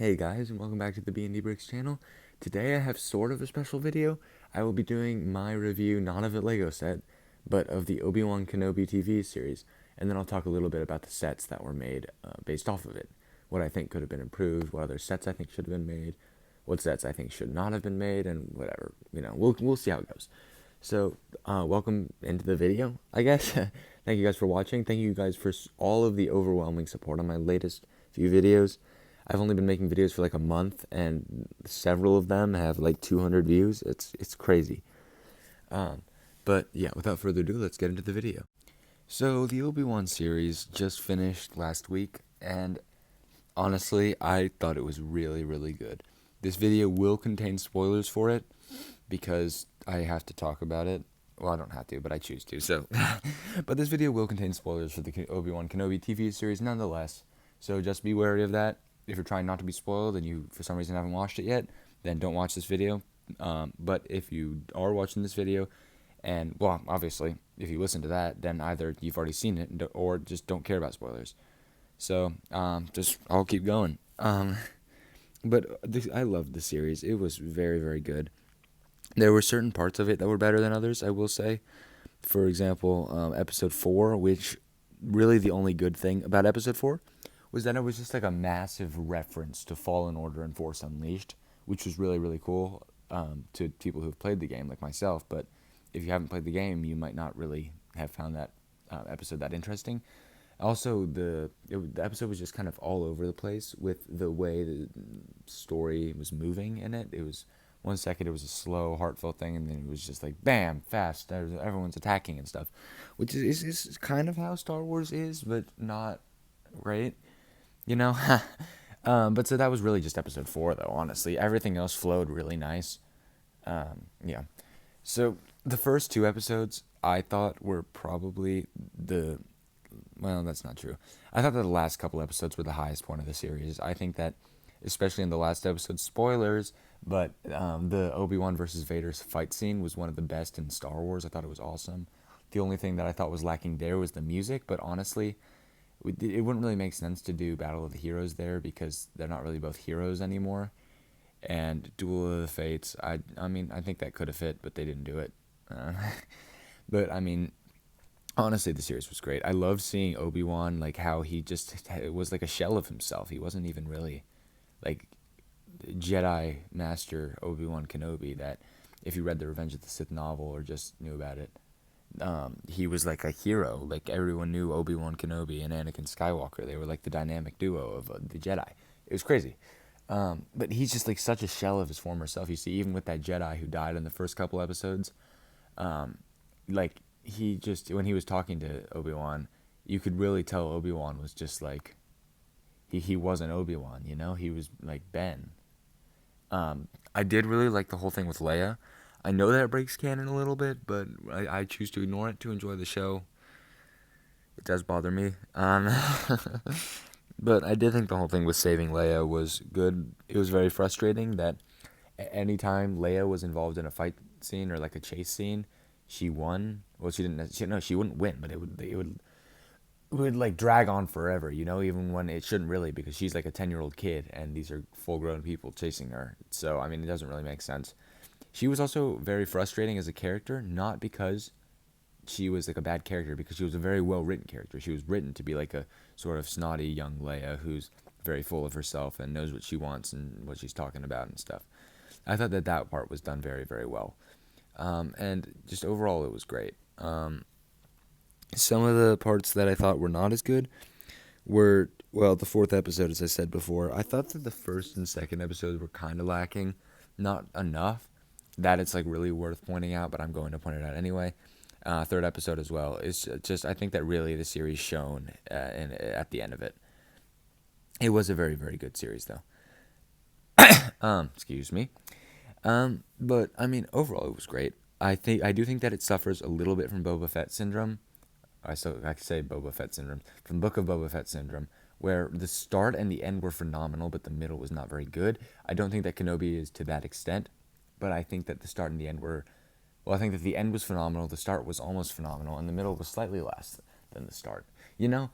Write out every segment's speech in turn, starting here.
Hey guys, and welcome back to the B&D Bricks channel. Today I have sort of a special video. I will be doing my review, not of a Lego set, but of the Obi-Wan Kenobi TV series, and then I'll talk a little bit about the sets that were made based off of it. What I think could have been improved, what other sets I think should have been made, what sets I think should not have been made, and whatever. We'll see how it goes. So, welcome into the video, I guess. Thank you guys for watching. Thank you guys for all of the overwhelming support on my latest few videos. I've only been making videos for like a month, and several of them have like 200 views. It's crazy. But yeah, without further ado, let's get into the video. So the Obi-Wan series just finished last week, and honestly, I thought it was really, really good. This video will contain spoilers for it because I have to talk about it. Well, I don't have to, but I choose to. So, but this video will contain spoilers for the Obi-Wan Kenobi TV series nonetheless. So just be wary of that. If you're trying not to be spoiled and you, for some reason, haven't watched it yet, then don't watch this video. But if you are watching this video, and, well, obviously, if you listen to that, then either you've already seen it or just don't care about spoilers. So, I'll keep going. I loved the series. It was very, very good. There were certain parts of it that were better than others, I will say. For example, episode 4, which really the only good thing about episode 4 was that it was just like a massive reference to Fallen Order and Force Unleashed, which was really, really cool to people who've played the game, like myself. But if you haven't played the game, you might not really have found that episode that interesting. Also, the episode was just kind of all over the place with the way the story was moving in it. It was 1 second it was a slow, heartfelt thing, and then it was just like bam, fast. Everyone's attacking and stuff, which is kind of how Star Wars is, but not right. You know, but so that was really just episode 4, though. Honestly, everything else flowed really nice. Yeah. So the first 2 episodes I thought were probably the well, that's not true. I thought that the last couple episodes were the highest point of the series. I think that, especially in the last episode, spoilers, but the Obi-Wan versus Vader's fight scene was one of the best in Star Wars. I thought it was awesome. The only thing that I thought was lacking there was the music, but honestly, it wouldn't really make sense to do Battle of the Heroes there because they're not really both heroes anymore. And Duel of the Fates, I mean, I think that could have fit, but they didn't do it. But I mean, honestly, the series was great. I loved seeing Obi-Wan, like how he just it was like a shell of himself. He wasn't even really like Jedi Master Obi-Wan Kenobi that if you read the Revenge of the Sith novel or just knew about it, he was like a hero. Like everyone knew Obi-Wan Kenobi and Anakin Skywalker. They were like the dynamic duo of the Jedi. It was crazy. But he's just like such a shell of his former self. You see, even with that Jedi who died in the first couple episodes, like he just when he was talking to Obi-Wan, you could really tell Obi-Wan was just like he wasn't Obi-Wan, you know? He was like Ben. I did really like the whole thing with Leia. I know that breaks canon a little bit, but I choose to ignore it to enjoy the show. It does bother me. But I did think the whole thing with saving Leia was good. It was very frustrating that anytime Leia was involved in a fight scene or like a chase scene, she won. Well, she didn't. No, she wouldn't win, but it would like drag on forever, you know, even when it shouldn't really because she's like a 10-year-old kid and these are full-grown people chasing her. So, I mean, it doesn't really make sense. She was also very frustrating as a character, not because she was like a bad character, because she was a very well-written character. She was written to be like a sort of snotty young Leia who's very full of herself and knows what she wants and what she's talking about and stuff. I thought that part was done very, very well. And just overall, it was great. Some of the parts that I thought were not as good were, well, the 4th episode, as I said before. I thought that the 1st and 2nd episodes were kind of lacking. Not enough that it's like really worth pointing out, but I'm going to point it out anyway. 3rd episode as well. It's just, I think that really the series shone at the end of it. It was a very, very good series, though. Excuse me. But I mean, overall, it was great. I do think that it suffers a little bit from Boba Fett syndrome. I could say Boba Fett syndrome from Book of Boba Fett syndrome, where the start and the end were phenomenal, but the middle was not very good. I don't think that Kenobi is to that extent, but I think that the start and the end were. Well, I think that the end was phenomenal, the start was almost phenomenal, and the middle was slightly less than the start. You know,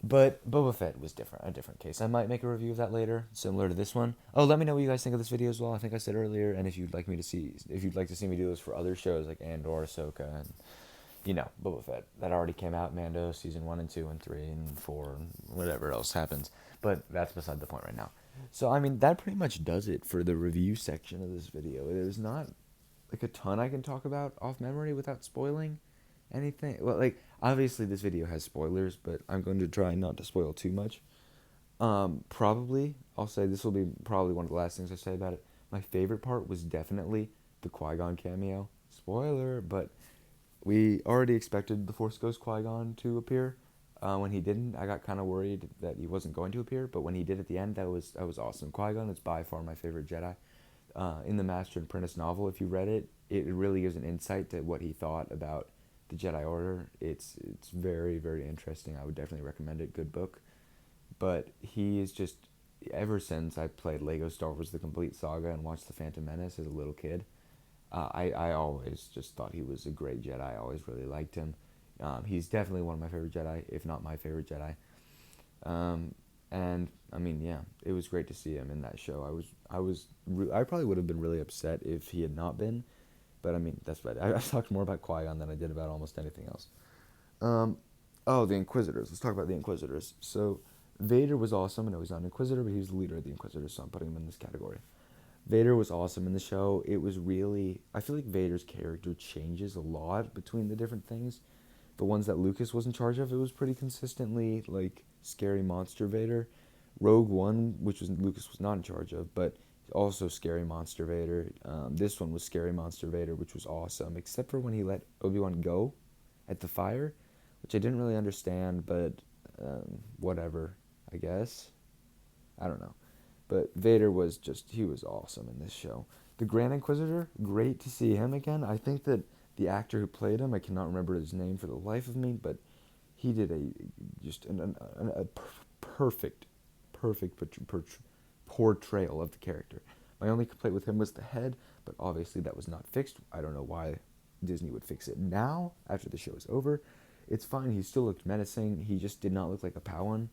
But Boba Fett was different, a different case. I might make a review of that later, similar to this one. Oh, let me know what you guys think of this video as well. I think I said earlier, and if you'd like to see me do this for other shows like Andor, Ahsoka, and Boba Fett. That already came out, Mando, season 1 and 2 and 3 and 4, and whatever else happens. But that's beside the point right now. So, I mean, that pretty much does it for the review section of this video. There's not, like, a ton I can talk about off memory without spoiling anything. Well, like, obviously this video has spoilers, but I'm going to try not to spoil too much. Probably, I'll say this will be probably one of the last things I say about it. My favorite part was definitely the Qui-Gon cameo. Spoiler, but we already expected the Force Ghost Qui-Gon to appear. When he didn't, I got kind of worried that he wasn't going to appear, but when he did at the end, that was awesome. Qui-Gon is by far my favorite Jedi. In the Master and Apprentice novel, if you read it, it really gives an insight to what he thought about the Jedi Order. It's very, very interesting. I would definitely recommend it. Good book. But he is just, ever since I played Lego Star Wars The Complete Saga and watched The Phantom Menace as a little kid, I always just thought he was a great Jedi. I always really liked him. He's definitely one of my favorite Jedi, if not my favorite Jedi. And I mean, yeah, it was great to see him in that show. I probably would have been really upset if he had not been, but I mean, that's right. I talked more about Qui-Gon than I did about almost anything else. The Inquisitors. Let's talk about the Inquisitors. So, Vader was awesome. I know he's not an Inquisitor, but he was the leader of the Inquisitors, so I'm putting him in this category. Vader was awesome in the show. It was really, I feel like Vader's character changes a lot between the different things. The ones that Lucas was in charge of, it was pretty consistently like scary monster Vader. Rogue One, which was Lucas was not in charge of, but also scary monster Vader. This one was scary monster Vader, which was awesome, except for when he let Obi-Wan go at the fire, which I didn't really understand, but whatever, I guess. I don't know. But Vader was he was awesome in this show. The Grand Inquisitor, great to see him again. I think that the actor who played him, I cannot remember his name for the life of me, but he did a perfect portrayal of the character. My only complaint with him was the head, but obviously that was not fixed. I don't know why Disney would fix it now, after the show is over. It's fine, he still looked menacing. He just did not look like a Padawan.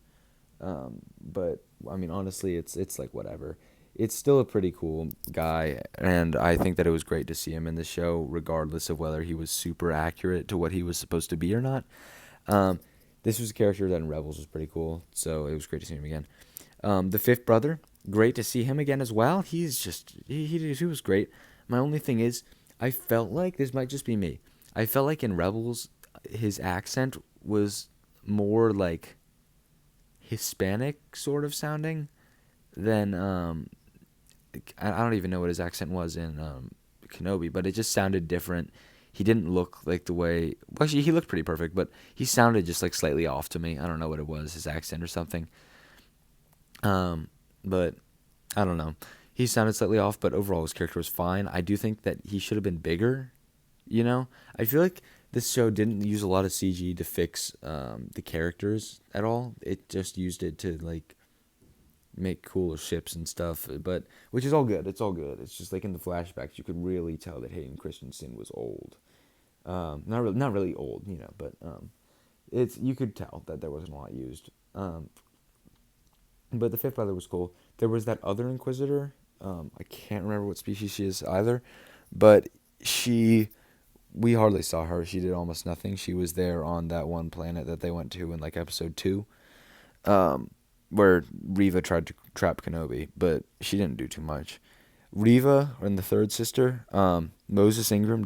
But I mean, honestly, it's like whatever. It's still a pretty cool guy, and I think that it was great to see him in the show, regardless of whether he was super accurate to what he was supposed to be or not. This was a character that in Rebels was pretty cool, so it was great to see him again. The fifth brother, great to see him again as well. He's just he was great. My only thing is, I felt like this might just be me. I felt like in Rebels, his accent was more like Hispanic sort of sounding than I don't even know what his accent was in Kenobi, but it just sounded different. He didn't look like the way. Well, actually, he looked pretty perfect, but he sounded just like slightly off to me. I don't know what it was, his accent or something. But I don't know. He sounded slightly off, but overall his character was fine. I do think that he should have been bigger. I feel like this show didn't use a lot of CG to fix the characters at all. It just used it to like make cooler ships and stuff, but which is all good. It's all good. It's just like in the flashbacks, you could really tell that Hayden Christensen was old. Not really old, but you could tell that there wasn't a lot used. But the fifth brother was cool. There was that other Inquisitor. I can't remember what species she is either, but we hardly saw her. She did almost nothing. She was there on that one planet that they went to in like episode 2. Where Reva tried to trap Kenobi, but she didn't do too much. Reva, and the third sister, Moses Ingram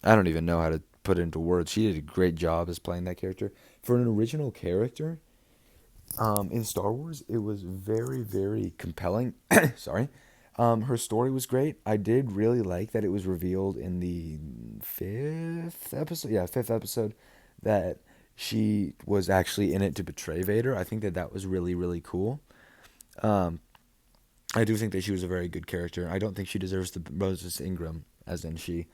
I don't even know how to put it into words. She did a great job as playing that character. For an original character, in Star Wars, it was very, very compelling. Sorry. Her story was great. I did really like that it was revealed in the 5th episode. Yeah, 5th episode that she was actually in it to betray Vader. I think that was really, really cool. I do think that she was a very good character. I don't think she deserves the Moses Ingram, as in she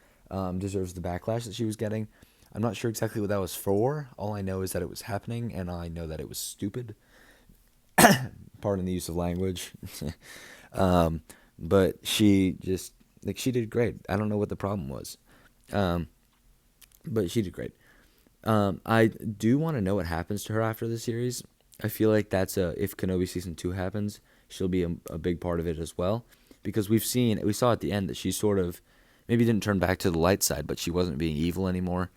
deserves the backlash that she was getting. I'm not sure exactly what that was for. All I know is that it was happening, and I know that it was stupid. Pardon the use of language. But she just, she did great. I don't know what the problem was. But she did great. I do want to know what happens to her after the series. I feel like that's if Kenobi season 2 happens, she'll be a big part of it as well, because we saw at the end that she sort of maybe didn't turn back to the light side, but she wasn't being evil anymore,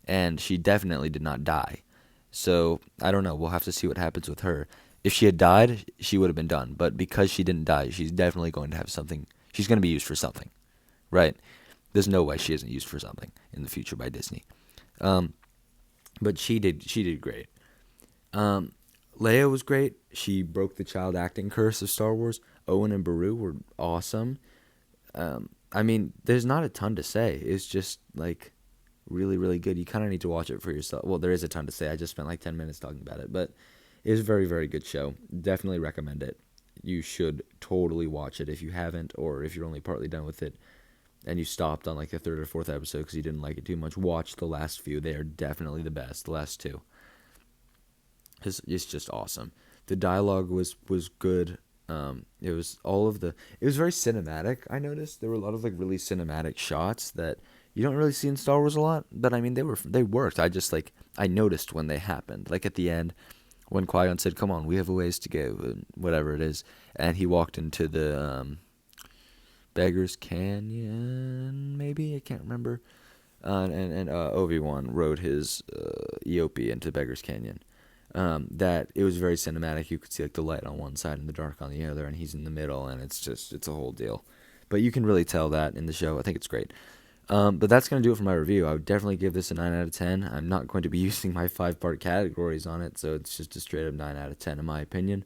and she definitely did not die. So I don't know. We'll have to see what happens with her. If she had died, she would have been done. But because she didn't die, she's definitely going to have something. She's going to be used for something, right? There's no way she isn't used for something in the future by Disney. Um, but she did great. Um, Leia was great. She broke the child acting curse of Star Wars. Owen and Beru were awesome. I mean, there's not a ton to say. It's just like really, really good. You kind of need to watch it for yourself. Well, there is a ton to say. I just spent like 10 minutes talking about it, but it is a very, very good show. Definitely recommend it. You should totally watch it if you haven't, or if you're only partly done with it and you stopped on like the third or fourth episode because you didn't like it too much. Watch the last few. They are definitely the best. The last two. It's just awesome. The dialogue was good. It was all of the. It was very cinematic. I noticed there were a lot of like really cinematic shots that you don't really see in Star Wars a lot. But I mean, they worked. I just like I noticed when they happened. Like at the end, when Qui-Gon said, "Come on, we have a ways to go," whatever it is, and he walked into the Beggar's Canyon. Maybe I can't remember. And Obi-Wan rode his Eopie into Beggar's Canyon. That it was very cinematic. You could see like the light on one side and the dark on the other, and he's in the middle, and it's a whole deal. But you can really tell that in the show. I think it's great. But that's gonna do it for my review. I would definitely give this a 9 out of 10. I'm not going to be using my 5-part categories on it, so it's just a straight up 9 out of 10 in my opinion.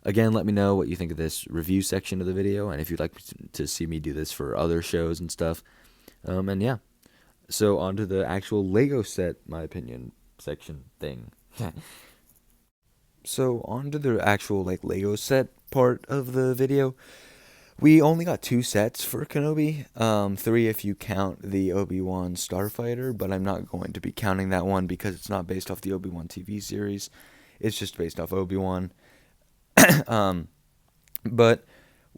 Again, let me know what you think of this review section of the video, and if you'd like to see me do this for other shows and stuff. And yeah, so on to the actual Lego set, my opinion section thing. So on to the actual like Lego set part of the video. We only got 2 sets for Kenobi. 3 if you count the Obi-Wan Starfighter, but I'm not going to be counting that one because it's not based off the Obi-Wan TV series. It's just based off Obi-Wan. um, but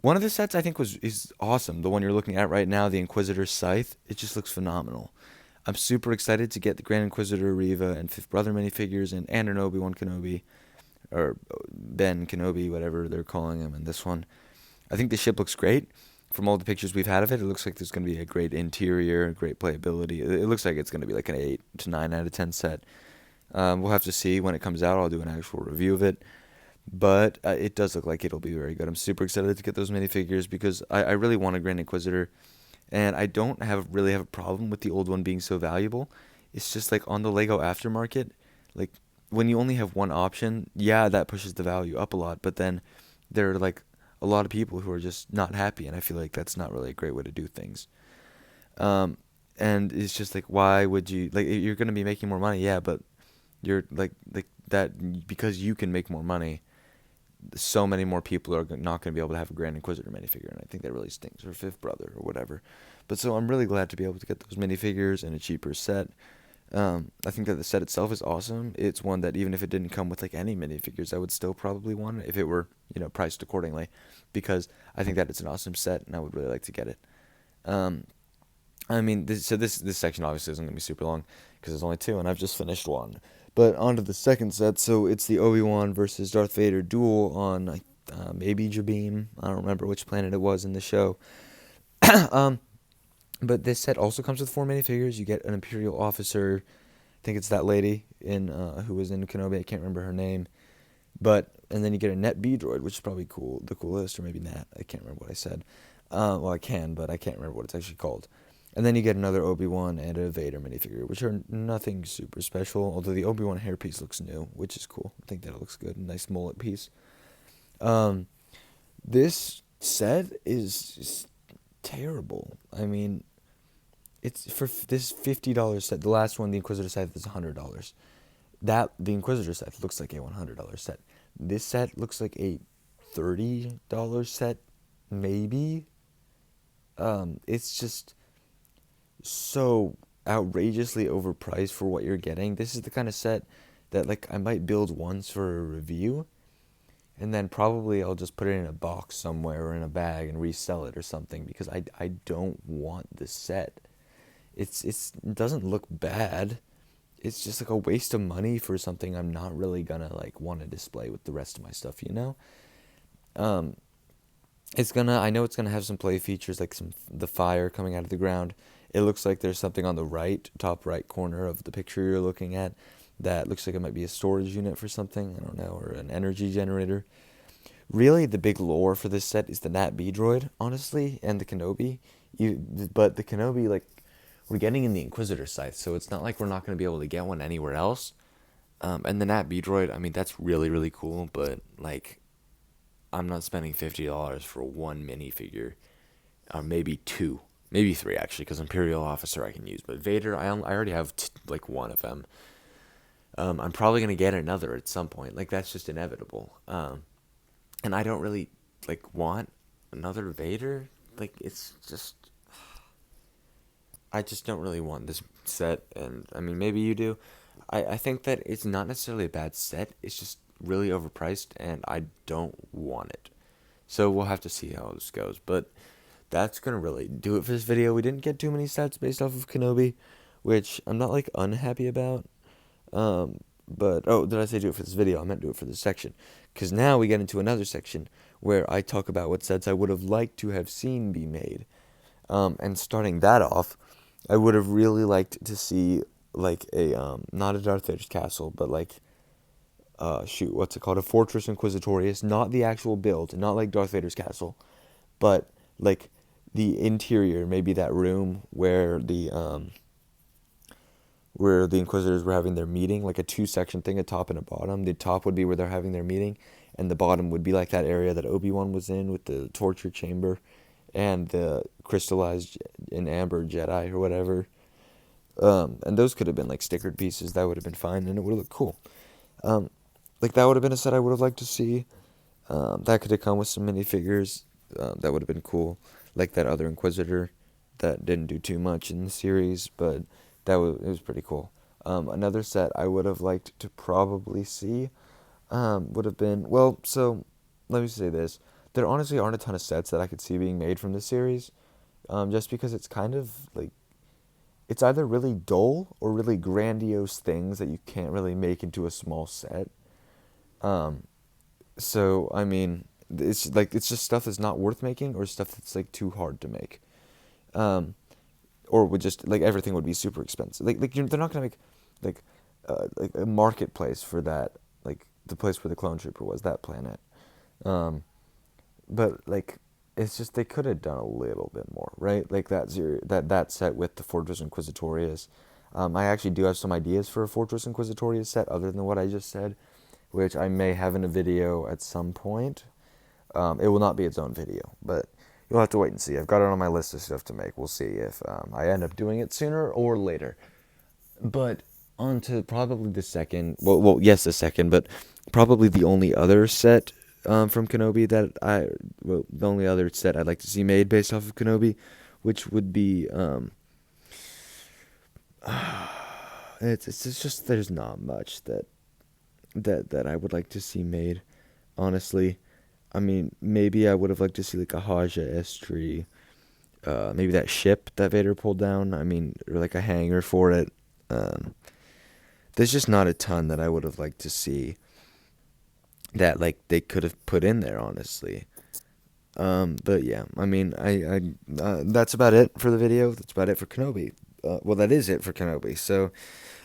one of the sets I think is awesome. The one you're looking at right now, the Inquisitor's Scythe. It just looks phenomenal. I'm super excited to get the Grand Inquisitor, Reva, and Fifth Brother minifigures, and an Obi-Wan Kenobi, or Ben Kenobi, whatever they're calling him in this one. I think the ship looks great. From all the pictures we've had of it, it looks like there's going to be a great interior, great playability. It looks like it's going to be like an 8 to 9 out of 10 set. We'll have to see when it comes out. I'll do an actual review of it. But it does look like it'll be very good. I'm super excited to get those minifigures because I really want a Grand Inquisitor. And I don't really have a problem with the old one being so valuable. It's just like on the Lego aftermarket, like when you only have one option, yeah, that pushes the value up a lot. But then there are like a lot of people who are just not happy, and I feel like that's not really a great way to do things. And it's just like, why would you like? You're gonna be making more money, yeah, but you're like that because you can make more money. So many more people are not going to be able to have a Grand Inquisitor minifigure, and I think that really stinks, or Fifth Brother, or whatever. But so I'm really glad to be able to get those minifigures in a cheaper set. I think that the set itself is awesome. It's one that even if it didn't come with like any minifigures, I would still probably want it if it were, priced accordingly, because I think that it's an awesome set, and I would really like to get it. I mean, this section obviously isn't going to be super long because there's only 2, and I've just finished one. But on to the second set. So it's the Obi-Wan versus Darth Vader duel on maybe Jabim. I don't remember which planet it was in the show. But this set also comes with 4 minifigures. You get an Imperial officer. I think it's that lady in who was in Kenobi. I can't remember her name. And then you get a Net B droid, which is probably cool, the coolest, or maybe Nat. I can't remember what I said. Well, I can, but I can't remember what it's actually called. And then you get another Obi-Wan and a Vader minifigure, which are nothing super special, although the Obi-Wan hairpiece looks new, which is cool. I think that it looks good. A nice mullet piece. This set is terrible. I mean, it's for this $50 set. The last one, the Inquisitor Scythe, is $100. The Inquisitor Scythe looks like a $100 set. This set looks like a $30 set, maybe. It's just so outrageously overpriced for what you're getting. This is the kind of set that like I might build once for a review, and then probably I'll just put it in a box somewhere or in a bag and resell it or something, because I don't want this set. It doesn't look bad. it's just like a waste of money for something I'm not really gonna like want to display with the rest of my stuff, you know? Um, I know it's gonna have some play features like the fire coming out of the ground. It looks like there's something on the top right corner of the picture you're looking at that looks like it might be a storage unit for something, I don't know, or an energy generator. Really, the big lore for this set is the Nat B droid, honestly, and the Kenobi. But the Kenobi, like, we're getting in the Inquisitor scythe, so it's not like we're not going to be able to get one anywhere else. And the Nat B droid, I mean, that's really, really cool, but, like, I'm not spending $50 for one minifigure, or maybe two, maybe three, actually, because Imperial Officer I can use. But Vader, I already have, like, one of them. I'm probably going to get another at some point. Like, that's just inevitable. And I don't really like want another Vader. Like it's just I just don't really want this set, and I mean maybe you do. I think that it's not necessarily a bad set. It's just really overpriced, and I don't want it. So we'll have to see how this goes. But that's gonna really do it for this video. We didn't get too many sets based off of Kenobi, which I'm not like unhappy about. But oh, did I say do it for this video? I meant do it for this section, because now we get into another section where I talk about what sets I would have liked to have seen be made. And starting that off, I would have really liked to see like a not a Darth Vader's castle, but like shoot, what's it called? A Fortress Inquisitorius, not the actual build, not like Darth Vader's castle, but like the interior, maybe that room where the Inquisitors were having their meeting, like a two-section thing, a top and a bottom. The top would be where they're having their meeting, and the bottom would be like that area that Obi-Wan was in with the torture chamber and the crystallized in amber Jedi or whatever. And those could have been like stickered pieces. That would have been fine, and it would have looked cool. Um, like that would have been a set I would have liked to see. That could have come with some minifigures. That would have been cool. Like that other Inquisitor that didn't do too much in the series, but it was pretty cool. Another set I would have liked to probably see would have been, well, so let me say this. There honestly aren't a ton of sets that I could see being made from this series, just because it's kind of like, it's either really dull or really grandiose things that you can't really make into a small set. Um, so, I mean, it's just stuff that's not worth making or stuff that's like too hard to make. Um, or would just like everything would be super expensive. They're not gonna make like a marketplace for that, like the place where the clone trooper was, that planet. Um, but like it's just they could have done a little bit more, right? Like that set with the Fortress Inquisitorius. I actually do have some ideas for a Fortress Inquisitorius set other than what I just said, which I may have in a video at some point. It will not be its own video, but you'll have to wait and see. I've got it on my list of stuff to make. We'll see if I end up doing it sooner or later. But on to probably the second. Yes, the second, but probably the only other set from Kenobi the only other set I'd like to see made based off of Kenobi, which would be it's just there's not much that I would like to see made, honestly. I mean, maybe I would have liked to see like a Haja Estri, maybe that ship that Vader pulled down. I mean, or like a hangar for it. Um, there's just not a ton that I would have liked to see that like they could have put in there, honestly. But yeah, I mean, that's about it for the video. That's about it for Kenobi. Well, that is it for Kenobi. So,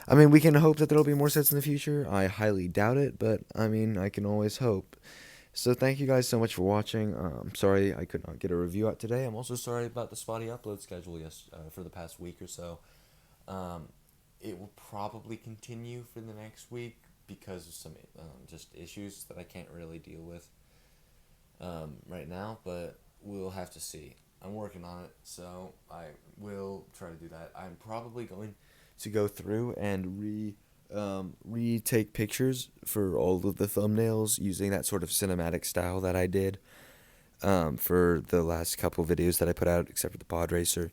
I mean, we can hope that there'll be more sets in the future. I highly doubt it, but I mean, I can always hope. So thank you guys so much for watching. I'm sorry I could not get a review out today. I'm also sorry about the spotty upload schedule for the past week or so. Um, it will probably continue for the next week because of some just issues that I can't really deal with right now, but we'll have to see. I'm working on it, so I will try to do that. I'm probably going to go through and retake pictures for all of the thumbnails using that sort of cinematic style that I did for the last couple videos that I put out, except for the pod racer.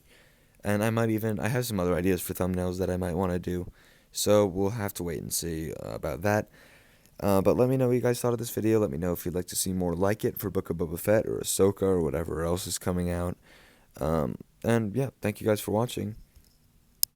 And I have some other ideas for thumbnails that I might want to do, so we'll have to wait and see about that. But let me know what you guys thought of this video. Let me know if you'd like to see more like it for Book of Boba Fett or Ahsoka or whatever else is coming out. And yeah, thank you guys for watching.